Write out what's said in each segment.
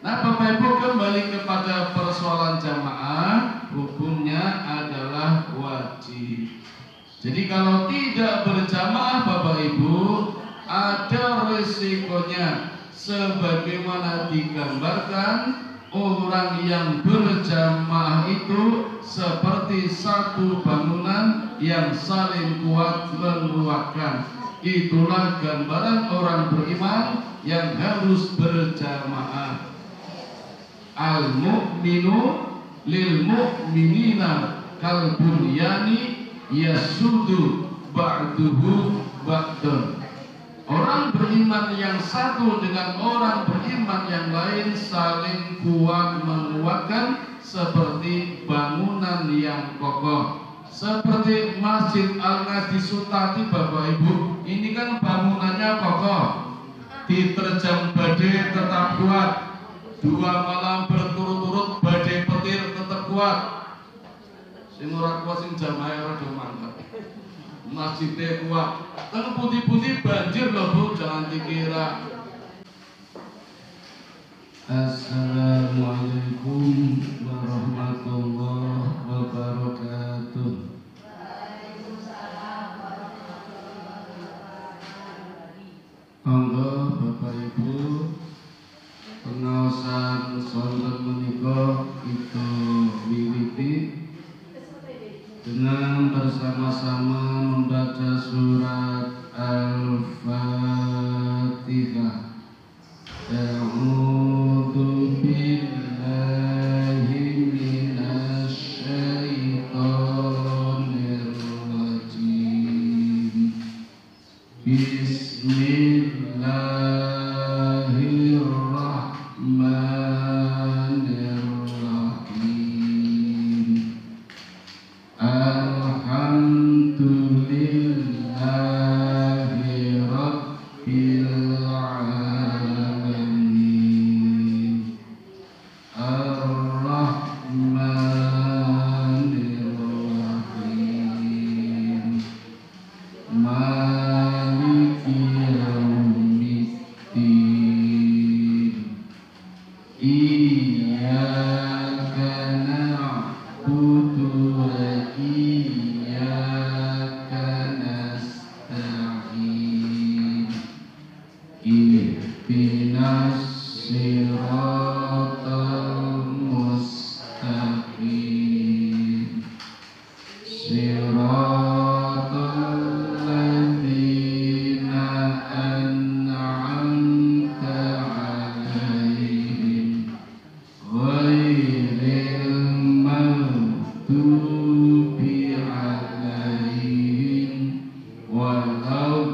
Nah, Bapak Ibu, kembali kepada persoalan jamaah, hukumnya adalah wajib. Jadi kalau tidak berjamaah Bapak Ibu, ada risikonya sebagaimana digambarkan, orang yang berjamaah itu seperti satu bangunan yang saling kuat menguatkan. Itulah gambaran orang beriman yang harus berjamaah. Al-mu'minu lil mu'minina kal bunyani yasudu ba'duhu ba'dun. Orang beriman yang satu dengan orang beriman yang lain saling kuat menguatkan seperti bangunan yang kokoh. Seperti Masjid Al-Ngadi Sutati Bapak Ibu, ini kan bangunannya kokoh, diterjang badai tetap kuat. 2 malam berturut-turut badai petir tetap kuat. Sing ora kuat sing jamaah rada mantap. Masjidnya kuat. Kan putih-putih banjir loh Bu, jangan dikira. Assalamualaikum warahmatullahi wabarakatuh. Monggo Bapak Ibu, pengaosan sonten menika kita wiwiti dengan bersama-sama membaca surat Al-Fatihah. A'udzu billahi minasy syaithanir rajim. Bismillahirrahmanirrahim. Alhamdulillahi rabbil alamin. Ar-Rahmanir-Rahim. Maliki yaumiddin. Iyyaka na'budu wa iyyaka nasta'in. Ihdinas siratal mustaqim. Siratal ladzina an'amta 'alaihim ghairil maghdubi 'alaihim waladdallin.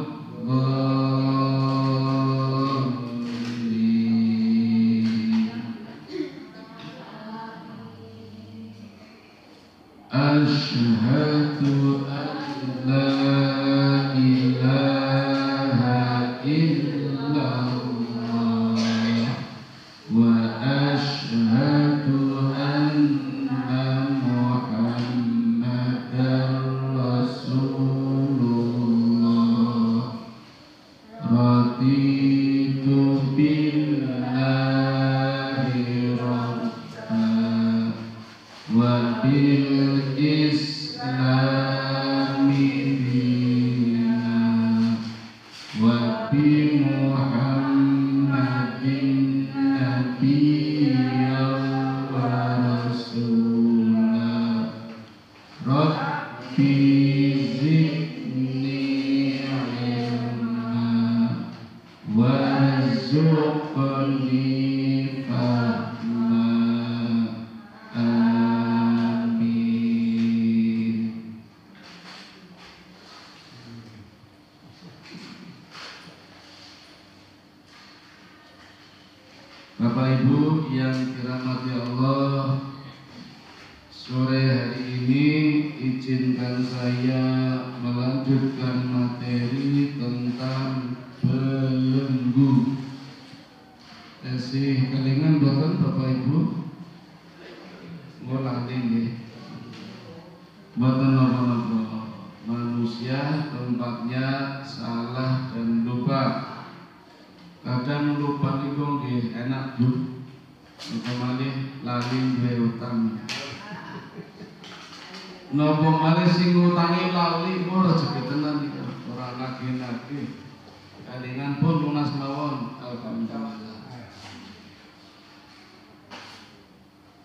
Asyhadu an la ilaha illallah wa asyhadu anna Muhammadar Rasulullah. Raditu billahi rabban wa bil islami dinan wa bi Muhammadin nabiyyan wa rasulah. Rabbi zidni ilma warzuqni fahma. Amin. Bapak Ibu yang dirahmati Allah, sore hari ini izinkan saya melanjutkan materi tentang belenggu. Tesih kelingan boten Bapak Ibu? Ngolah tinggi. Boten napa-napa. Manusia tempatnya salah dan lupa. Kadang lupa niku nggih enak Bu. Napa malih lali duwe utang. Napa malih sing ngutangi lali kok rezeki tenan iki ora nagih-nagih. Kalingan pun lunas mawon, alhamdulillah.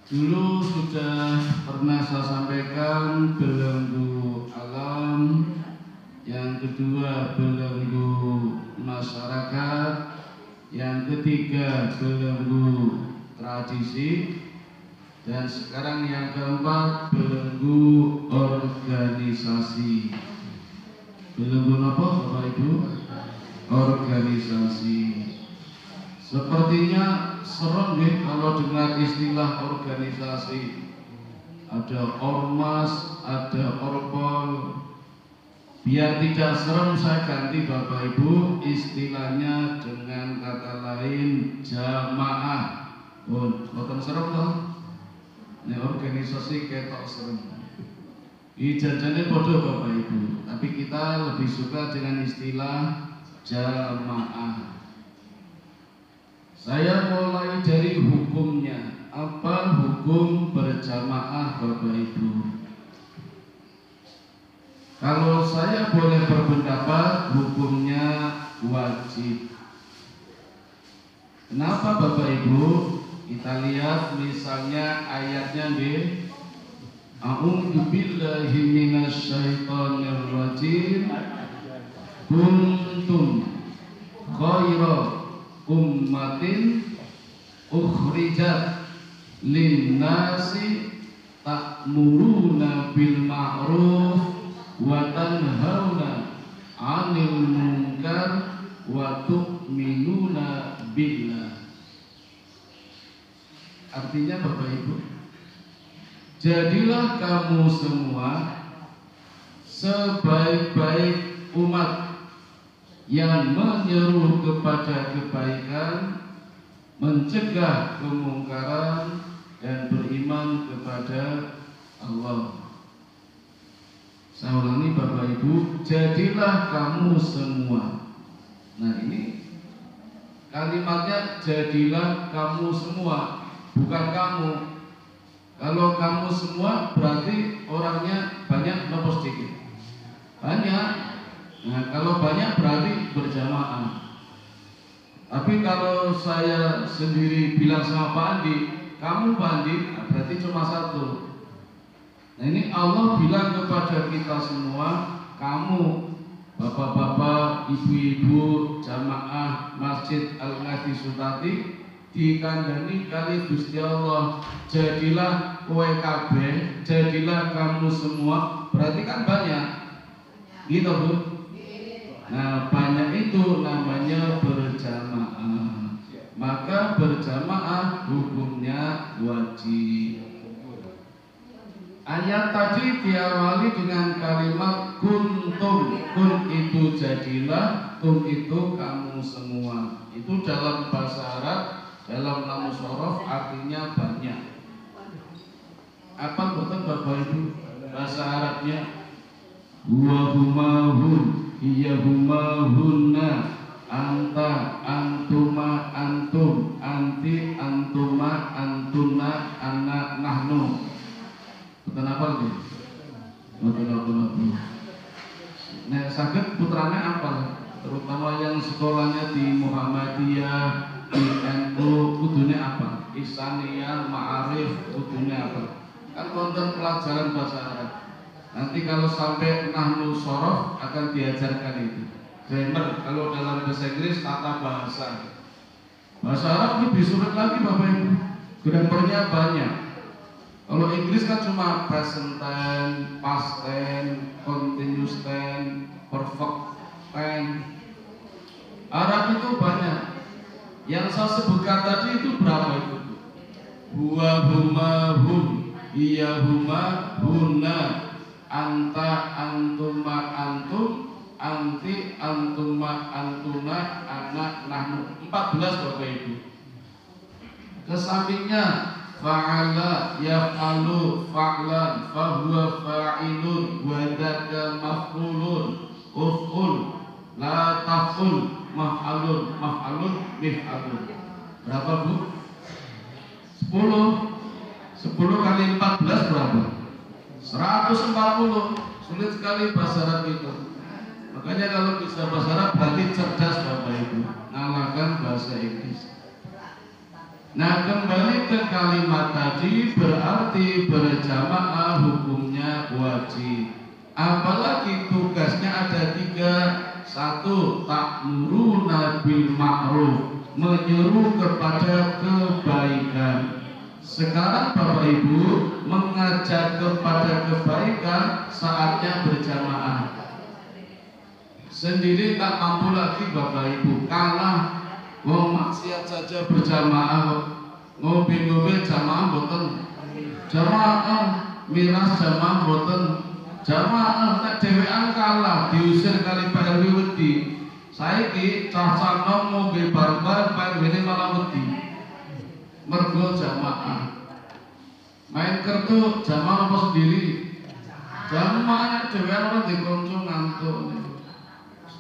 Dulu sudah pernah saya sampaikan belenggu alam, yang kedua belenggu masyarakat, yang ketiga belenggu tradisi, dan sekarang yang keempat belenggu organisasi. Belenggu apa Bapak Ibu? Organisasi. Sepertinya serem nih kalau dengar istilah organisasi. Ada ormas, ada orpol. Biar tidak serem saya ganti Bapak Ibu istilahnya dengan kata lain jamaah. Boten serem toh? Ini organisasi ketok serem. Ijazahnya bodoh Bapak Ibu, tapi kita lebih suka dengan istilah jamaah. Saya mulai dari hukumnya. Apa hukum berjamaah Bapak Ibu? Kalau saya boleh berpendapat, hukumnya wajib. Kenapa Bapak Ibu? Kita lihat misalnya ayatnya di A'udzu billahi minasyaitonir rajim. Kuntum khaira ummatin ukhrijat linnasi ta'muruna bil ma'ruf wa tanhauna 'anil munkar wa tu'minuna billah. Artinya Bapak Ibu, jadilah kamu semua sebaik-baik umat yang menyeru kepada kebaikan, mencegah kemungkaran, dan beriman kepada Allah. Saya ulangi Bapak Ibu, jadilah kamu semua. Nah ini kalimatnya jadilah kamu semua, bukan kamu. Kalau kamu semua berarti orangnya banyak atau sedikit? Banyak. Nah kalau banyak berarti berjamaah. Tapi kalau saya sendiri bilang sama Pak Andi, kamu Pak Andi, nah berarti cuma satu. Nah ini Allah bilang kepada kita semua, kamu bapak-bapak, ibu-ibu, jamaah Masjid Al-Nadi Sutati, dikandani kali Gusti Allah, jadilah kowe kabeh, jadilah kamu semua, berarti kan banyak. Gitu Bu. Nah banyak itu namanya berjamaah. Maka berjamaah hukumnya wajib. Ayat tadi diawali dengan kalimat kuntum. Kun itu jadilah, tum itu kamu semua. Itu dalam bahasa Arab, dalam namu sorof artinya banyak. Apa betul Bapak Ibu bahasa Arabnya? Huwa huma hum, hiya huma hunna, anta antuma antum, anti antuma antuna, anak nahnu. Betul apa lagi? Betul. Nah sakit putranya apa? Terutama yang sekolahnya di Muhammadiyah, di NU, kudunya apa? Ihsaniyah, Ma'arif, kudunya apa? Kan konten pelajaran bahasa Arab. Nanti kalau sampai nahnu sorof akan diajarkan itu. Grammar, kalau dalam bahasa Inggris tata bahasa. Bahasa Arab lebih sulit lagi Bapak Ibu. Grammarnya banyak. Kalau Inggris kan cuma present tense, past tense, continuous tense, perfect tense. Arab itu banyak. Yang saya sebutkan tadi itu berapa itu? Huwa huma hum, hiya huma hunna, anta antuma antum, anti antuma antuna, anak nahnu. 14 Bapak Ibu. Kesampingnya fa'ala yaf'alu fa'lan fahuwa fa'ilun wa dzaka maf'ulun uf'ul la taf'ul maf'alun maf'alun mif'alun. Berapa Bu? 10 kali 14 berapa? 140. Sulit sekali bahasa Arab itu. Makanya kalau bisa bahasa Arab berarti cerdas Bapak Ibu, ngalahkan bahasa Inggris. Nah, kembali ke kalimat tadi, berarti berjamaah hukumnya wajib. Apalagi tugasnya ada 3. 1. Ta'muruna bil ma'ruf, menyuruh kepada kebaikan. Sekarang Bapak Ibu mengajak kepada kebaikan, saatnya berjamaah. Sendiri tak mampu lagi Bapak Ibu, kalah. Mau maksiat saja berjamaah, ngopi-ngopi jamaah boten, jamaah miras jamaah boten, jamaah nek dhewean kalah diusir kali Pak RW wedi. Saiki cah-cah nom ngombe bareng-bareng Pak RW malah wedi. Mergo jamaah. Main kertu jamaah apa sendiri? Jamaah dhewean ora dikonco ngantuk.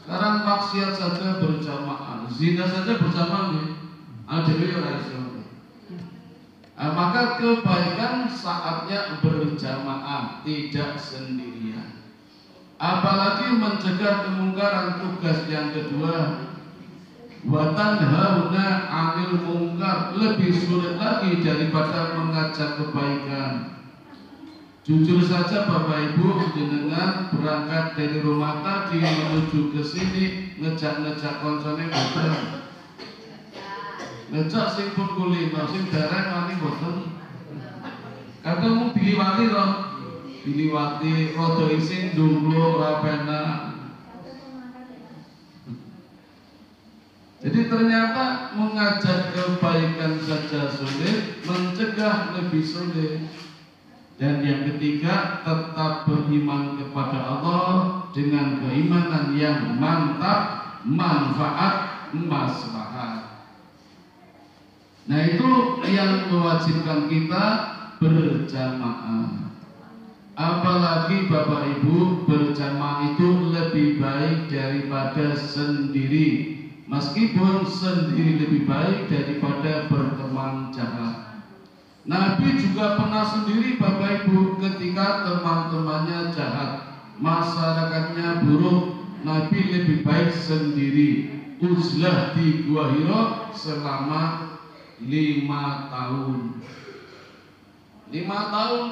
Sekarang maksiat saja berjamaah, zina saja berjamaah nih. Maka kebaikan saatnya berjamaah, tidak sendirian. Apalagi mencegah kemungkaran, tugas yang kedua. Wa tanhauna 'anil munkar, lebih sulit lagi daripada mengajak kebaikan. Jujur saja Bapak Ibu, jenengan berangkat dari rumah tadi menuju ke sini ngejak-ngejak koncone boten. Ngejak sing pun kulino, sing dereng wani boten. Kadang diliwati loh, diliwati rada isin ndunglo ora penak. Jadi ternyata mengajak kebaikan saja sulit, mencegah lebih sulit. Dan yang ketiga, tetap beriman kepada Allah dengan keimanan yang mantap, manfaat, maslahat. Nah, itu yang mewajibkan kita berjamaah. Apalagi Bapak Ibu, berjamaah itu lebih baik daripada sendiri. Meskipun sendiri lebih baik daripada berteman jahat. Nabi juga pernah sendiri Bapak Ibu ketika teman-temannya jahat, masyarakatnya buruk. Nabi lebih baik sendiri. Uzlah di Gua Hira selama 5 tahun. 5 tahun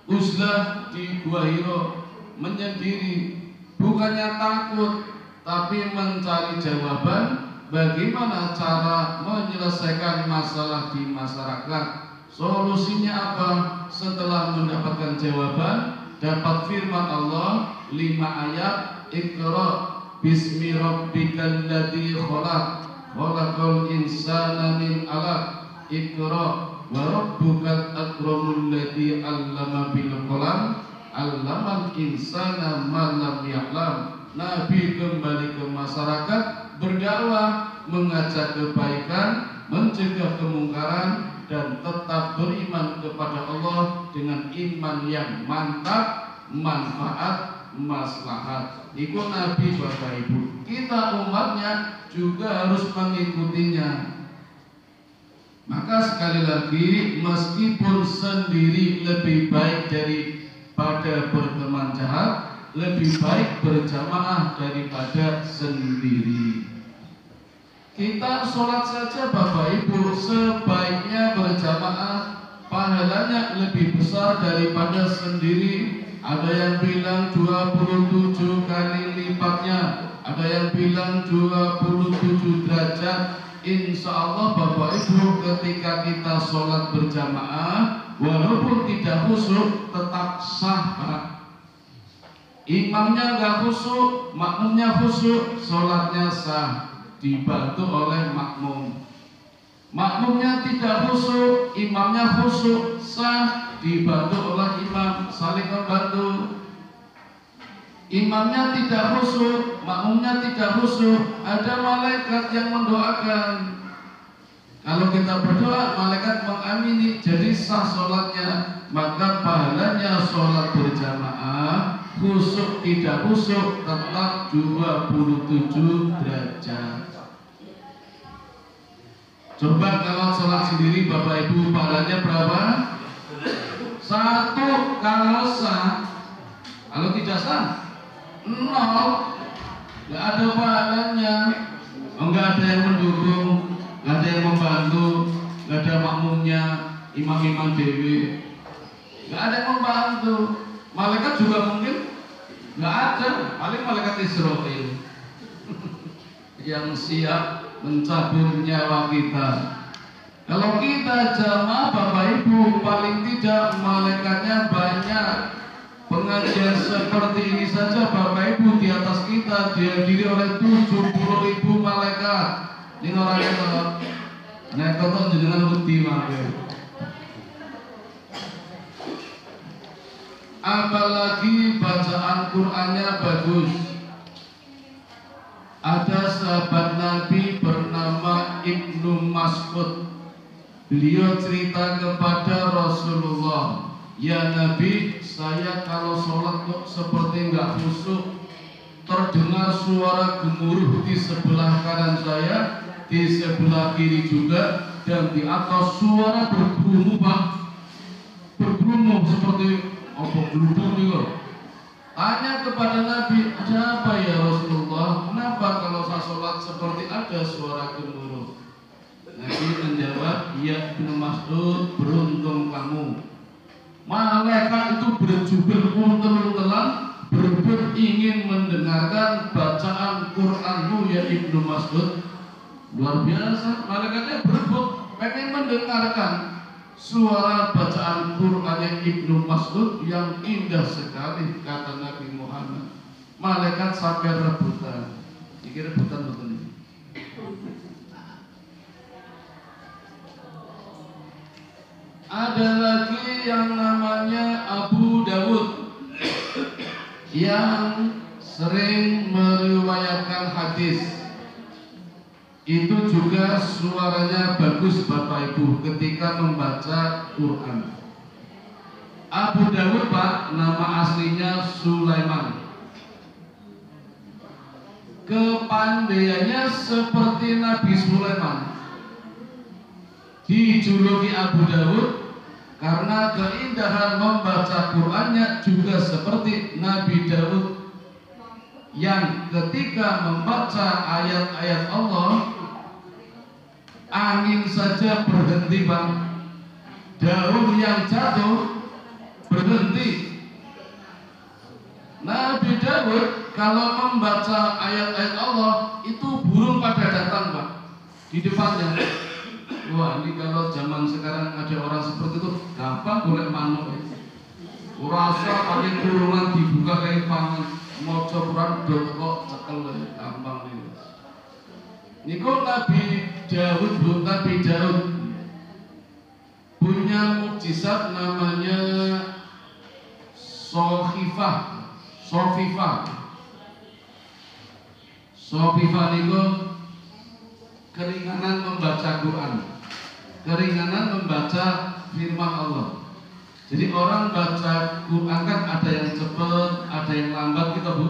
uzlah di Gua Hira, menyendiri, bukannya takut, tapi mencari jawaban bagaimana cara menyelesaikan masalah di masyarakat. Solusinya apa? Setelah mendapatkan jawaban, dapat firman Allah 5 ayat, Iqra bismi rabbikal ladzi khalaq, khalaqal insana min 'alaq, Iqra wa rabbukal akramul ladzi 'allama bil qalam, 'allamal insana ma lam ya'lam. Nabi kembali ke masyarakat, berdakwah, mengajak kebaikan, mencegah kemungkaran, dan tetap beriman kepada Allah dengan iman yang mantap, manfaat, maslahat. Itu Nabi Bapak Ibu. Kita umatnya juga harus mengikutinya. Maka sekali lagi, meskipun sendiri lebih baik daripada berteman jahat, lebih baik berjamaah daripada sendiri. Kita sholat saja Bapak Ibu sebaiknya berjamaah, pahalanya lebih besar daripada sendiri. Ada yang bilang 27 kali lipatnya, ada yang bilang 27 derajat. Insya Allah Bapak Ibu ketika kita sholat berjamaah, walaupun tidak khusyuk tetap sah Pak. Imamnya nggak khusyuk, makmumnya khusyuk, sholatnya sah, dibantu oleh makmum. Makmumnya tidak khusyuk, imamnya khusyuk, sah, dibantu oleh imam, saling membantu. Imamnya tidak khusyuk, makmumnya tidak khusyuk, ada malaikat yang mendoakan. Kalau kita berdoa, malaikat mengamini, jadi sah sholatnya. Maka pahalanya sholat berjamaah, khusyuk tidak khusyuk, tetap 27 derajat. Coba kalau sholat sendiri Bapak Ibu pahalanya berapa? 1 kalau sah. Kalau tidak sah 0. Nggak ada pahalanya. Nggak ada yang mendukung, nggak ada yang membantu, nggak ada makmumnya, imam-imam dewi, nggak ada yang membantu. Malaikat juga mungkin nggak ada, paling malaikat Israfil yang siap mencabut nyawa kita. Kalau kita jamaah Bapak Ibu, paling tidak malaikatnya banyak. Pengajian seperti ini saja Bapak Ibu di atas kita dihadiri oleh 70.000 malaikat. Ini orangnya kalau naik kotor jenengan bukti mangke. Apalagi bacaan Qur'annya bagus. Ada sahabat Nabi bernama Ibnu Mas'ud. Beliau cerita kepada Rasulullah, "Ya Nabi, saya kalau sholat kok seperti nggak khusyuk. Terdengar suara gemuruh di sebelah kanan saya, di sebelah kiri juga, dan di atas suara bergumul, Pak. Bergumul seperti apa geludung gitu." Tanya kepada Nabi, "Ada apa ya Rasulullah? Kenapa kalau saya sholat seperti ada suara gemuruh?" Nabi menjawab, "Ya Ibnu Mas'ud, beruntung kamu. Malaikat itu berjubel untel-untelan berebut ingin mendengarkan bacaan Qur'anmu ya Ibnu Mas'ud." Luar biasa, malaikatnya berebut pengen mendengarkan suara bacaan Qur'an Ibnu Mas'ud yang indah sekali, kata Nabi Muhammad. Malaikat sampai rebutan. Ini rebutan betul ini. Ada lagi yang namanya Abu Dawud yang sering meriwayatkan hadis. Itu juga suaranya bagus Bapak Ibu ketika membaca Quran. Abu Dawud, Pak, nama aslinya Sulaiman. Kepandaiannya seperti Nabi Sulaiman. Dijuluki Abu Dawud karena keindahan membaca Qur'annya juga seperti Nabi Daud yang ketika membaca ayat-ayat Allah, angin saja berhenti, Bang. Daun yang jatuh berhenti. Nabi Daud kalau membaca ayat-ayat Allah itu burung pada datang, Pak, di depannya. Wah, ini kalau zaman sekarang ada orang seperti itu gampang golek manuk. Rasa pakai kurungan dibuka kayak pangan, mau coba kok cekel gampang ini. Niku Nabi Daud, Nabi Daud punya mukjizat namanya Sofifah. Sofifah niku keringanan membaca Quran, keringanan membaca firman Allah. Jadi orang baca Quran kan ada yang cepat, ada yang lambat gitu, Bu.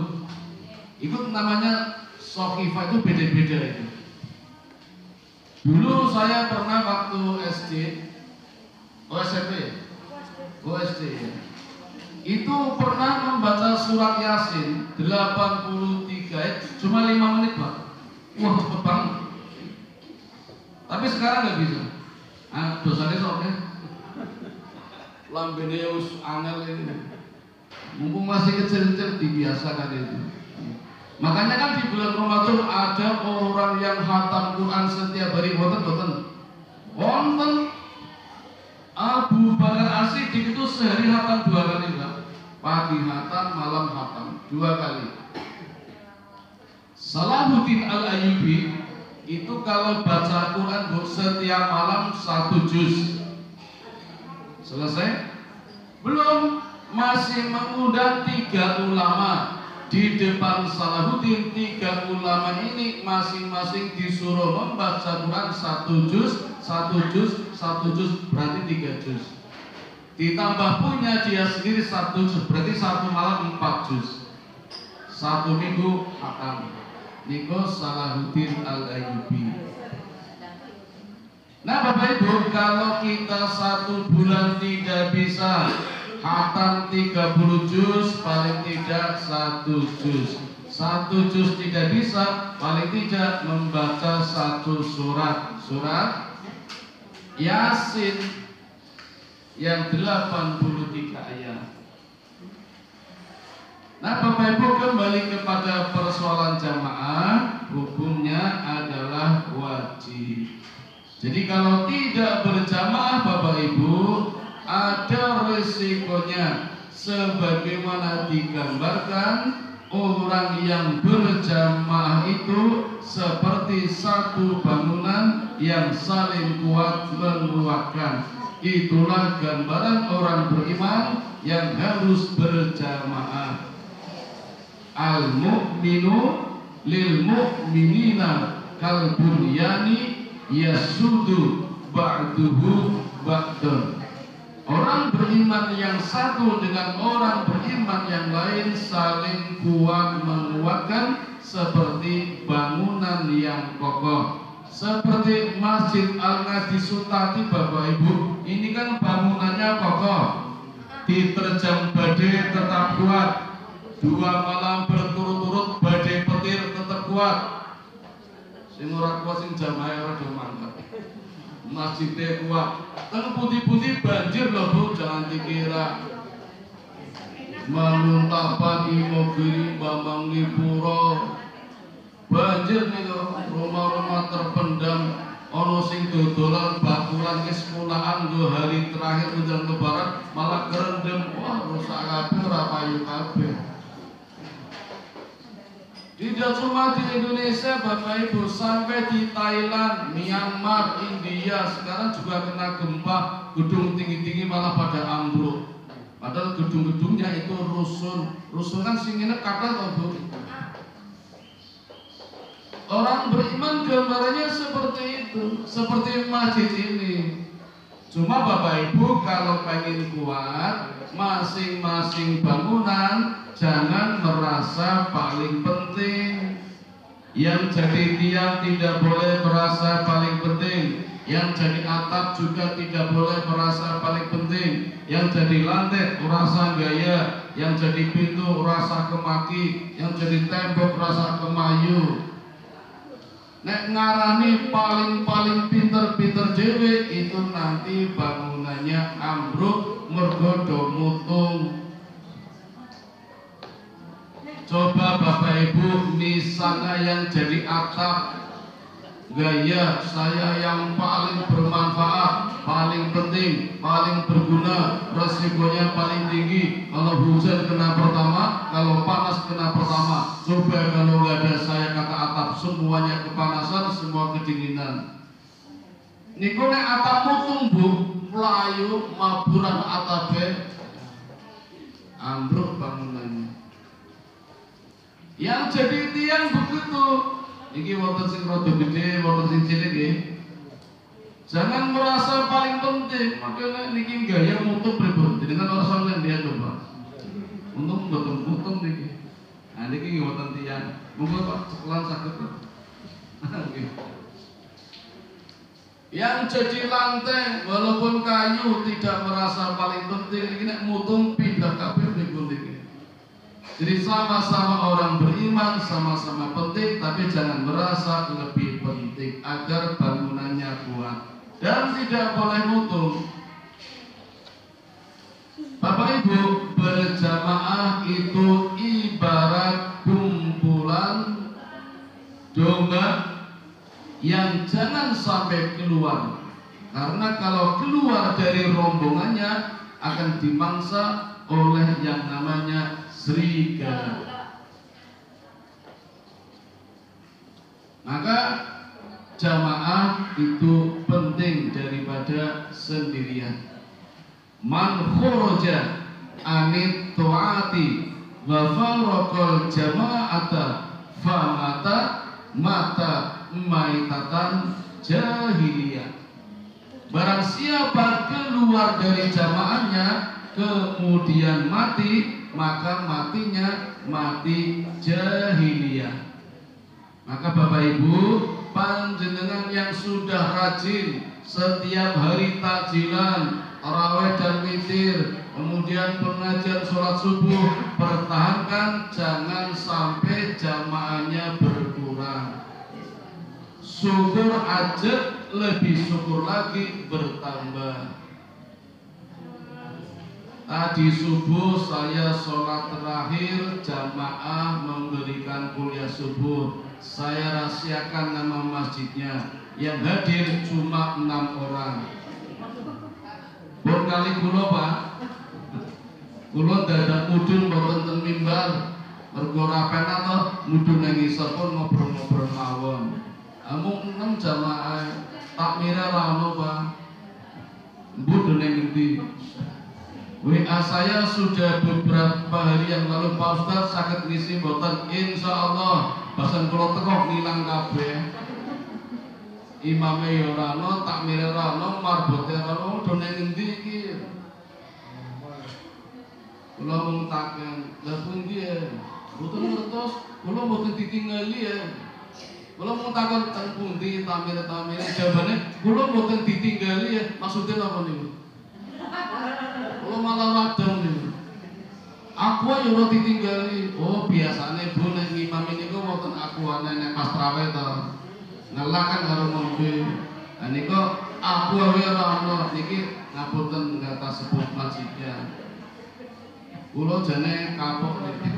Itu namanya Sofifah, itu beda-beda itu. Dulu saya pernah waktu SD, SMP, SD ya. Itu pernah membaca surat Yasin 83 cuma 5 menit, Pak. Wah, cepet banget. Tapi sekarang nggak bisa. Dosanya soalnya lambene wis angel ini. Mumpung masih kecil-kecil dibiasakan itu. Makanya kan di bulan Ramadan ada orang yang khatam Quran setiap hari. Wonten. Abu Bakar As-Siddiq itu sehari khatam 2 kali, Pak. Pagi khatam, malam khatam 2 kali. Salahuddin Al-Ayyubi itu kalau baca Quran setiap malam 1 juz. Selesai? Belum, masih mengundang 3 ulama. Di depan Salahuddin, 3 ulama ini masing-masing disuruh membaca Quran 1 juz, berarti 3 juz. Ditambah punya dia sendiri 1 juz, berarti 1 malam 4 juz. 1 minggu khatam. Niko Salahuddin Al-Ayyubi. Nah Bapak Ibu, kalau kita 1 bulan tidak bisa khatam 30 juz, paling tidak 1 juz. 1 juz tidak bisa, paling tidak membaca 1 surat. Surat Yasin yang 83 ayat. Nah Bapak Ibu, kembali kepada persoalan jamaah, hukumnya adalah wajib. Jadi kalau tidak berjamaah Bapak Ibu, ada resikonya sebagaimana digambarkan, orang yang berjamaah itu seperti satu bangunan yang saling kuat menguatkan. Itulah gambaran orang beriman yang harus berjamaah. Al-mu'minu lil mu'minina kal bunyani yasudu ba'duhu ba'dun. Orang beriman yang satu dengan orang beriman yang lain saling kuat menguatkan seperti bangunan yang kokoh. Seperti Masjid Al-Ngadi Sutati Bapak Ibu, ini kan bangunannya kokoh, diterjang badai tetap kuat. 2 malam berturut-turut badai petir tetap kuat. Sing ora kuat sing jamaah rada mangkat. Masjidnya kuat. Kan putih-putih banjir loh Bu, jangan dikira. Manguntapan Imogiri Bambang Lipuro. Banjir nih loh, rumah-rumah terpendam. Ono sing dodolan bakulan wis mulaan go hari terakhir menjelang lebaran malah kerendam. Wah, rusak kabeh ora payu kabeh. Tidak cuma di Indonesia Bapak Ibu, sampai di Thailand, Myanmar, India sekarang juga kena gempa, gedung tinggi-tinggi malah pada ambruk. Padahal gedung-gedungnya itu rusun. Rusun kan singinnya kata loh Bu. Orang beriman gambarannya seperti itu, seperti masjid ini. Cuma Bapak Ibu kalau pengen kuat, masing-masing bangunan jangan merasa paling penting. Yang jadi tiang tidak boleh merasa paling penting. Yang jadi atap juga tidak boleh merasa paling penting. Yang jadi lantai merasa gaya. Yang jadi pintu merasa kemaki. Yang jadi tembok merasa kemayu. Nek ngarani paling pinter-pinter dewe, itu nanti bangunannya ambruk mergo do mutung. Coba Bapak Ibu, misalnya yang jadi atap gaya saya yang paling bermanfaat, paling penting, paling berguna, resikonya paling tinggi. Kalau hujan kena pertama, kalau panas kena pertama. Coba kalau nggak ada saya kata atap, semuanya kepanasan, semua kedinginan. Niku nek atap mutung Bu, melayu maburan atapnya ambruk bangunannya. Yang jadi tiang begitu. Iki wonten sing rada gede, wonten sing cilik nggih. Jangan merasa paling penting. Makanya niki gaya mutung pripun? Jenengan ora sampeyan dia coba. Untung mboten mutung niki. Nah niki wonten tiang. Monggo Pak sekolah saged. Nggih. Yang jadi lantai walaupun kayu tidak merasa paling penting. Iki nek mutung pindah kabeh pripun niki. Jadi sama-sama orang beriman, sama-sama penting, tapi jangan merasa lebih penting agar bangunannya kuat dan tidak boleh mutung. Bapak Ibu, berjamaah itu ibarat kumpulan domba yang jangan sampai keluar, karena kalau keluar dari rombongannya akan dimangsa oleh yang namanya serigala. Maka jamaah itu penting daripada sendirian. Man kharaja anit taati wa faraqal jama'ata famata mata maitatan jahiliyah. Barang siapa keluar dari jamaahnya kemudian mati, maka matinya mati jahiliyah. Maka Bapak Ibu, panjenengan yang sudah rajin setiap hari takjilan, tarawih dan witir, kemudian pengajian sholat subuh, pertahankan, jangan sampai jamaahnya berkurang. Syukur aja, lebih syukur lagi bertambah. Tadi subuh saya sholat terakhir, jamaah memberikan kuliah subuh. Saya rahasiakan nama masjidnya, yang hadir cuma 6 orang. Pun kali kulo Pak, kulo dadak mudun boten ten mimbar, mergo ra penak to mudun nang isor pun ngobrol-ngobrol mawon. Amung 6 jamaah takmire ra ono Pak. Mudun nang ngendi? WA saya sudah beberapa hari yang lalu, Pak Ustaz sakit ngisi boten, insya Allah bahasan kulo teko ngilang kabeh. Imame ya ora ono, takmire ora ono, marbote ora ono, dene ngendi iki? Kula mung taken, lha pundi ya? Mboten ngertos, kula mboten ditinggali ya. Kula mung takon teng pundi takmire-takmire, jawabane kula mboten ditinggali ya. Maksudnya apa niku? Kula malah radang niku. Aku ya ora ditinggali. Oh, biasane Bu nek ngimam niku wonten akuane nek pas traweh to. Ngelak kan karo ngombe. Lah niku aku wae ora ono niki ngapunten kata sebut masjidnya. Kula jane kapok niki.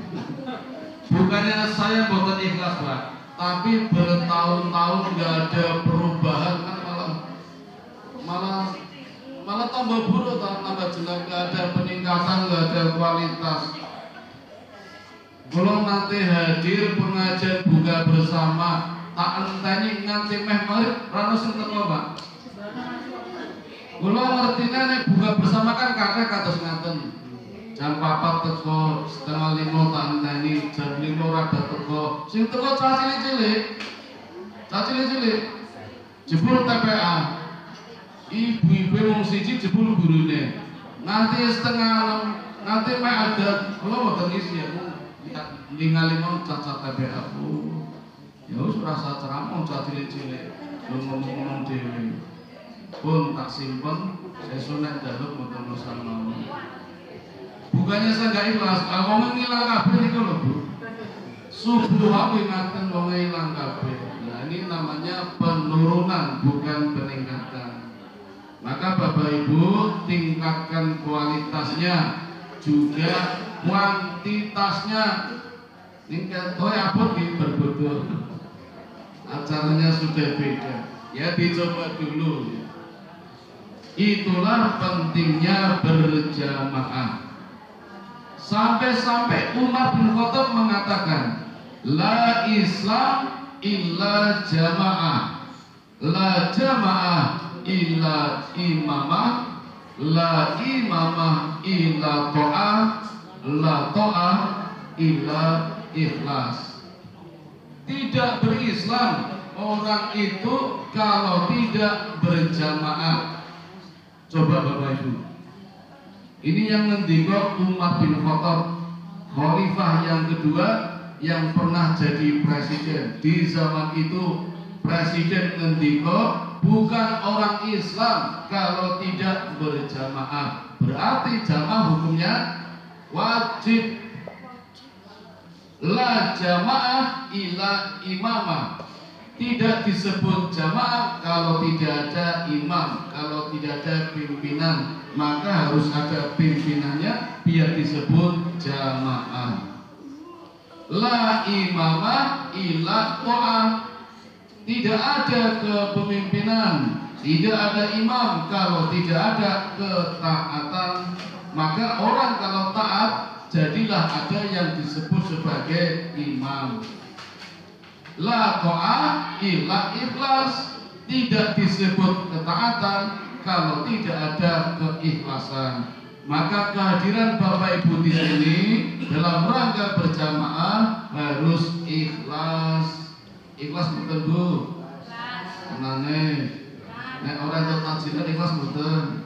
Bukannya saya boten ikhlas, Pak, tapi bertahun-tahun nggak ada perubahan kan malah tambah buruk, tambah jelek, nggak ada peningkatan, nggak ada kualitas. Kalau nanti hadir pengajian buka bersama, tak enteni nganti meh maghrib, rano sing teko Pak. Kalau ngertine nek buka bersama kan kakek kados ngaten. Jam 4 teko, setengah 5 tak enteni, jam 5 rada teko. Sing teko cah cilik-cilik. Cah cilik-cilik. Jebul TPA. Ibu-ibu wong siji jebul gurune. Nanti setengah 6, nanti mek ada kula mboten isi ya. Lihat ningali mau cacat TPA. Ya wis rasa ceramah cah cilik-cilik. Ngomong-ngomong dhewe. Pun tak simpen, sesuk nek dalem mboten usah mau. Bukannya saya nggak ikhlas, ngomong ngilang kabeh niku lho Bu. Subuh aku ingatkan wong ilang kabeh. Nah ini namanya penurunan bukan peningkatan. Maka Bapak Ibu tingkatkan kualitasnya juga kuantitasnya. Tingkat apa nih berbodoh. Acaranya sudah beda. Ya dicoba dulu. Itulah pentingnya berjamaah. Sampai-sampai Umar bin Khattab mengatakan, la Islam illa jamaah, la jamaah illa imamah, la imamah illa ta'ah, la ta'ah illa ikhlas. Tidak berislam orang itu kalau tidak berjamaah. Coba Bapak Ibu, ini yang ngendika Umar bin Khattab, khalifah yang kedua yang pernah jadi presiden. Di zaman itu presiden ngendika, bukan orang Islam kalau tidak berjamaah. Berarti jamaah hukumnya wajib. La jamaah ila imamah. Tidak disebut jamaah kalau tidak ada imam, kalau tidak ada pimpinan, maka harus ada pimpinannya biar disebut jamaah. La imamah illa ta'ah. Tidak ada kepemimpinan, tidak ada imam kalau tidak ada ketaatan. Maka orang kalau taat, jadilah ada yang disebut sebagai imam. La ta'ah illa ikhlas. Tidak disebut ketaatan kalau tidak ada keikhlasan. Maka kehadiran Bapak Ibu di sini dalam rangka berjamaah harus ikhlas. Ikhlas betul Bu? Tenane. Nek orang yang takjilan ikhlas betul.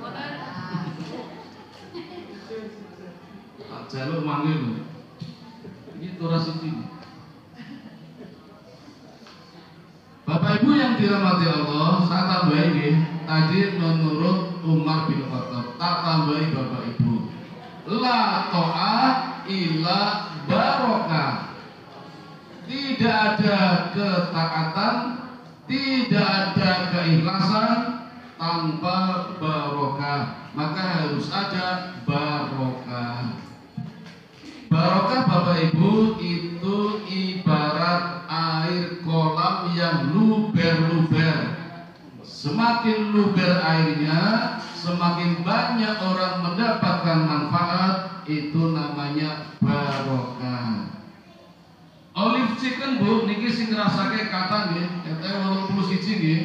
Tak jaluk manggil. Ini turah sini. Bapak Ibu yang dirahmati Allah, saya tambah ini. tadi menurut Umar bin Khattab. Tak tambahi Bapak Ibu. La ta'ah illa barokah. Tidak ada ketaatan, tidak ada keikhlasan tanpa barokah. Maka harus ada barokah. Barokah Bapak Ibu itu ibarat air kolam yang luber-luber. Semakin luber airnya, semakin banyak orang mendapatkan manfaat. Itu namanya barokah. Olive chicken Bu, niki sing ngrasake kata nggih, ete 81 nggih.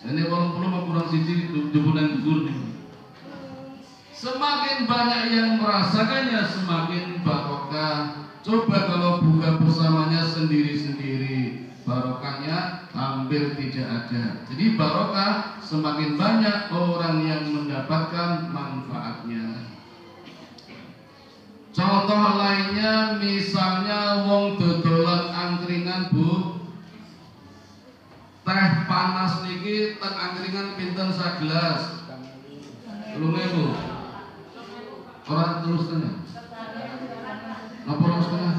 Jane 80 mau kurang siji jubunan dhuwur niku. Semakin banyak yang merasakannya semakin barokah. Coba kalau buka bersamanya sendiri-sendiri, barokahnya hampir tidak ada. Jadi barokah semakin banyak orang yang mendapatkan manfaatnya. Contoh lainnya misalnya wong dodolan angkringan Bu, teh panas niki teng angkringan pinten sagelas? 3.000. Orang terus tengah. Napa orang setengah?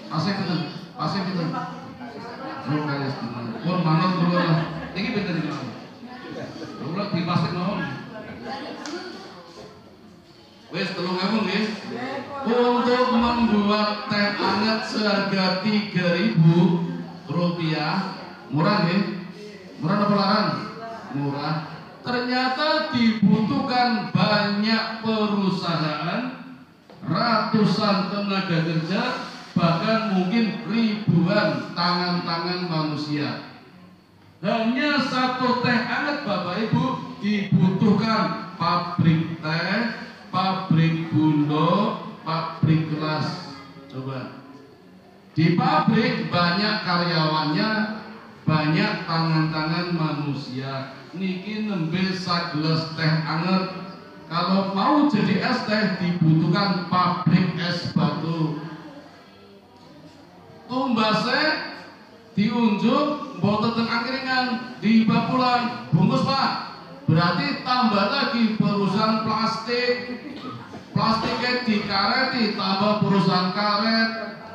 Pasang pinten? Pasang pinten? Oh kali setengah. Pun manut kula lah. Niki pinten iki? Kula dipasang mawon. Wes 3.000 nggih. Untuk membuat teh anget seharga 3.000 rupiah, murah nggih? Murah apa larang? Murah. Ternyata dibutuhkan banyak perusahaan, ratusan tenaga kerja, bahkan mungkin ribuan tangan-tangan manusia. Hanya satu teh anget Bapak Ibu dibutuhkan pabrik teh, pabrik gula, pabrik kelas. Coba di pabrik banyak karyawannya, banyak tangan-tangan manusia. Niki nembe sagelas teh anget. Kalau mau jadi es teh dibutuhkan pabrik es batu. Tumbase diunjuk mboten teng angkringan, dibawa pulang, bungkus Pak. Berarti tambah lagi perusahaan plastik. Plastiknya dikareti, tambah perusahaan karet.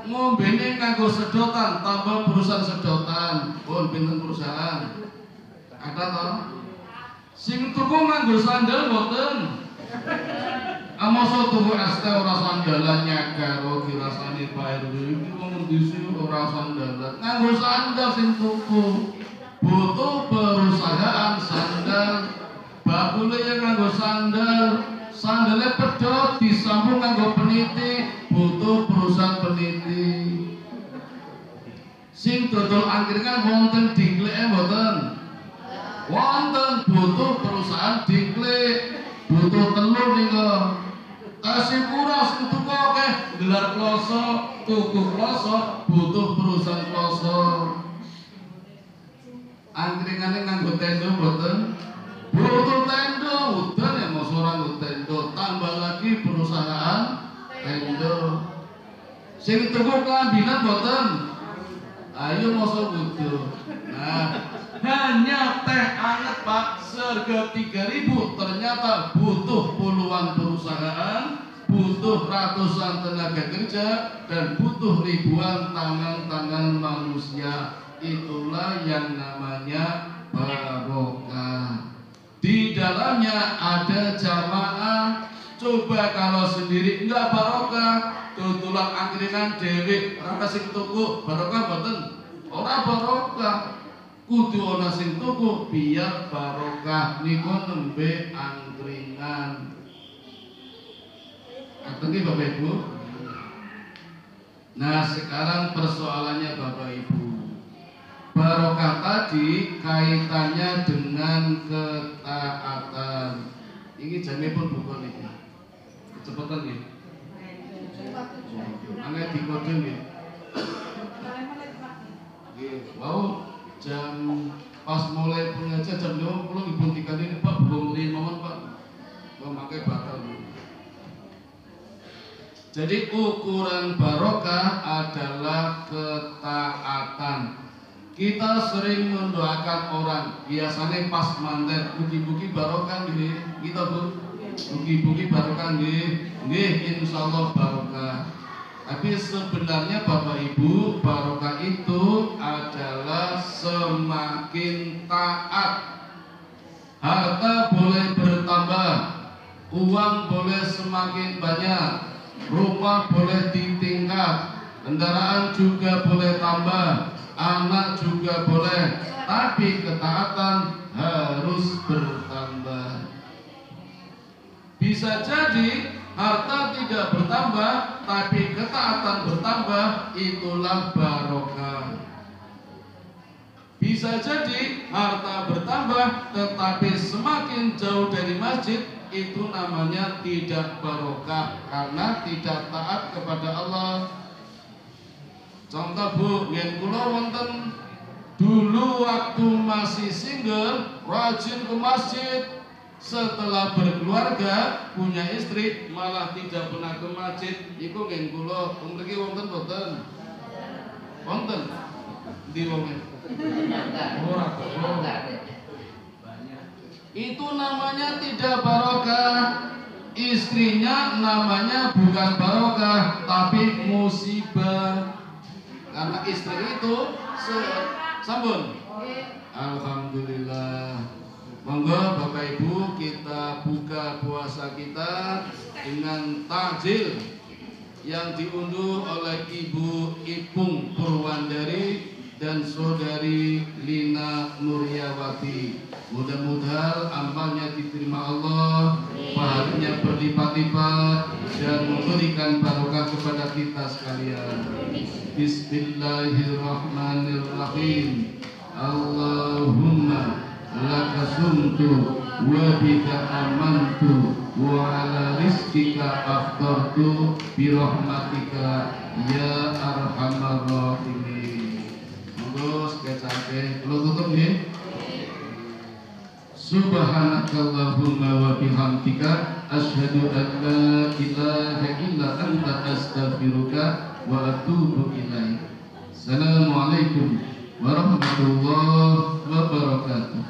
Ngombene nganggo sedotan, tambah perusahaan sedotan. Pun pinten perusahaan? Ada toh? Sing tuku nganggo sandal mboten. Amoso tuku es teh ora sandalan nyagar, dirasani Pak RW iki wong disi ora sandalan. Nganggo sandal sing tuku. Butuh perusahaan sandal. Bakule yang nganggo sandal, sandalnya pedot disambung nganggo peniti, butuh perusahaan peniti. Sing dodol angkringan wonten diklik mboten? Wonten, butuh perusahaan diklik, butuh telur niku. Kasih pura sing tuku akeh, gelar kloso, tuku kloso, butuh perusahaan kloso. Angkringane nganggo tenda mboten? Butuh tenda, udan ya mau seorang tenda, tambah lagi perusahaan tenda. Sing tuku kelambinan mboten? Ayo mosok butuh. Nah, hanya teh anget Pak seharga 3.000, ternyata butuh puluhan perusahaan, butuh ratusan tenaga kerja, dan butuh ribuan tangan-tangan manusia. Itulah yang namanya barokah. Di dalamnya ada jamaah. Coba kalau sendiri enggak barokah, tutulan angkringan dhewe ora sing tuku, barokah mboten? Ora barokah. Kudu ana sing tuku biar barokah. Niku nembe angkringan. Ngaten iki Bapak Ibu. Nah, sekarang persoalannya Bapak Ibu. Barokah tadi kaitannya dengan ketaatan. Ini jamnya pun bukan nih. Kecepatan nih. Angkat di kode nih. Wow, jam pas mulai pengajar jam 5 ibu tiga ini Pak belum 5 menit Pak. Memakai batal. Jadi ukuran barokah adalah ketaatan. Kita sering mendoakan orang, biasanya pas manten, mugi-mugi barokah nggih. Kita Bu, mugi-mugi barokah nggih. Nggih, insyaallah barokah. Tapi sebenarnya Bapak Ibu, barokah itu adalah semakin taat. Harta boleh bertambah, uang boleh semakin banyak, rumah boleh ditingkat, kendaraan juga boleh tambah, anak juga boleh, tapi ketaatan harus bertambah. Bisa jadi harta tidak bertambah, tapi ketaatan bertambah, itulah barokah. Bisa jadi harta bertambah, tetapi semakin jauh dari masjid, itu namanya tidak barokah, karena tidak taat kepada Allah. Contoh Bu, yen kula wonten dulu waktu masih single, rajin ke masjid. Setelah berkeluarga, punya istri, malah tidak pernah ke masjid. Iku yen kula mriki wonten boten? Wonten. Di wonge. Ora itu namanya tidak barokah. Istrinya namanya bukan barokah, tapi musibah. Karena istri itu sambun. Alhamdulillah. Monggo Bapak Ibu, kita buka puasa kita dengan takjil yang diunduh oleh Ibu Ipung Purwandari dan Saudari Lina Nuryawati. Mudah-mudahan amalnya diterima Allah, pahalanya berlipat-lipat dan memberikan barokah kepada kita sekalian. Bismillahirrahmanirrahim. Allahumma laka sumtu wa bika amantu wa ala rizkika aftartu bi rahmatika ya arhamar rahimin. Monggo sekecake kula tutup nggih. Subhanakallahumma wa bihamdika asyhadu an la ilaha illa anta astaghfiruka wa atubu ilaik. Assalamualaikum warahmatullahi wabarakatuh.